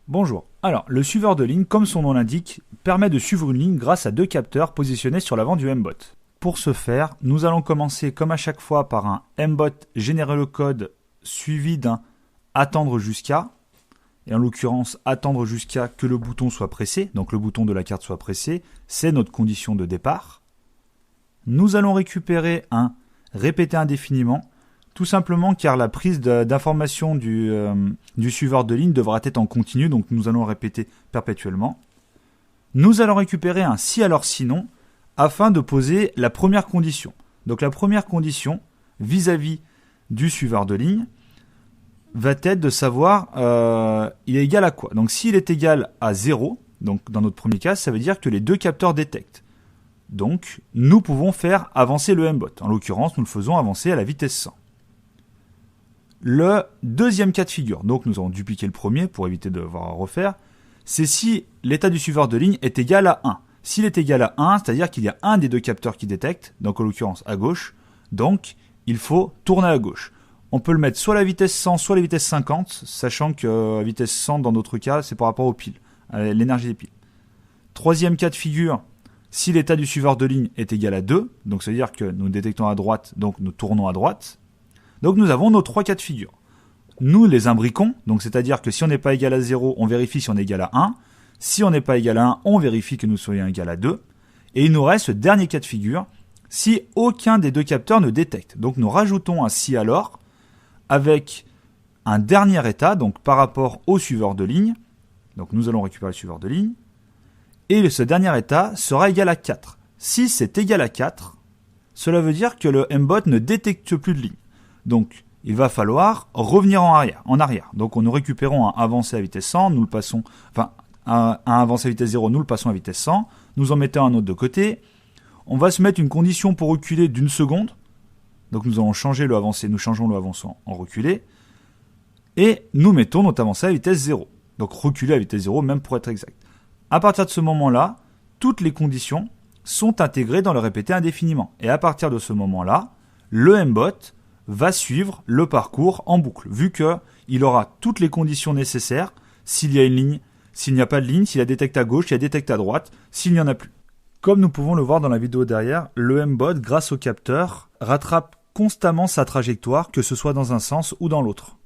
Bonjour. Alors, le suiveur de ligne, comme son nom l'indique, permet de suivre une ligne grâce à deux capteurs positionnés sur l'avant du mbot. Pour ce faire, nous allons commencer comme à chaque fois par un mbot générer le code suivi d'un attendre jusqu'à, et en l'occurrence attendre jusqu'à que le bouton soit pressé, donc le bouton de la carte soit pressé, c'est notre condition de départ. Nous allons récupérer un répéter indéfiniment, tout simplement car la prise d'information du suiveur de ligne devra être en continu, donc nous allons répéter perpétuellement. Nous allons récupérer un si alors sinon, afin de poser la première condition. Donc la première condition, vis-à-vis du suiveur de ligne, va être de savoir il est égal à quoi. Donc s'il est égal à 0, donc dans notre premier cas, ça veut dire que les deux capteurs détectent. Donc nous pouvons faire avancer le mbot. En l'occurrence, nous le faisons avancer à la vitesse 100. Le deuxième cas de figure, donc nous avons dupliqué le premier pour éviter de devoir refaire, c'est si l'état du suiveur de ligne est égal à 1. S'il est égal à 1, c'est-à-dire qu'il y a un des deux capteurs qui détecte, donc en l'occurrence à gauche, donc il faut tourner à gauche. On peut le mettre soit à la vitesse 100, soit à la vitesse 50, sachant que la vitesse 100 dans notre cas, c'est par rapport aux piles, à l'énergie des piles. Troisième cas de figure, si l'état du suiveur de ligne est égal à 2, donc ça veut dire que nous détectons à droite, donc nous tournons à droite. Donc nous avons nos trois cas de figure. Nous les imbriquons, donc c'est-à-dire que si on n'est pas égal à 0, on vérifie si on est égal à 1. Si on n'est pas égal à 1, on vérifie que nous soyons égal à 2. Et il nous reste le dernier cas de figure, si aucun des deux capteurs ne détecte. Donc nous rajoutons un si alors, avec un dernier état, donc par rapport au suiveur de ligne. Donc nous allons récupérer le suiveur de ligne. Et ce dernier état sera égal à 4. Si c'est égal à 4, cela veut dire que le mbot ne détecte plus de ligne. Donc, il va falloir revenir en arrière. Donc, nous récupérons un avancé à vitesse 100, nous le passons, enfin, un avancé à vitesse 0, nous le passons à vitesse 100, nous en mettons un autre de côté. On va se mettre une condition pour reculer d'une seconde. Donc, nous allons changer le avancé, nous changeons le avancé en reculé. Et nous mettons notre avancé à vitesse 0. Donc, reculer à vitesse 0, même pour être exact. À partir de ce moment-là, toutes les conditions sont intégrées dans le répéter indéfiniment. Et à partir de ce moment-là, le mbot va suivre le parcours en boucle, vu qu'il aura toutes les conditions nécessaires s'il y a une ligne, s'il n'y a pas de ligne, s'il y a détecte à gauche, s'il y a détecte à droite, s'il n'y en a plus. Comme nous pouvons le voir dans la vidéo derrière, le mbot, grâce au capteur, rattrape constamment sa trajectoire, que ce soit dans un sens ou dans l'autre.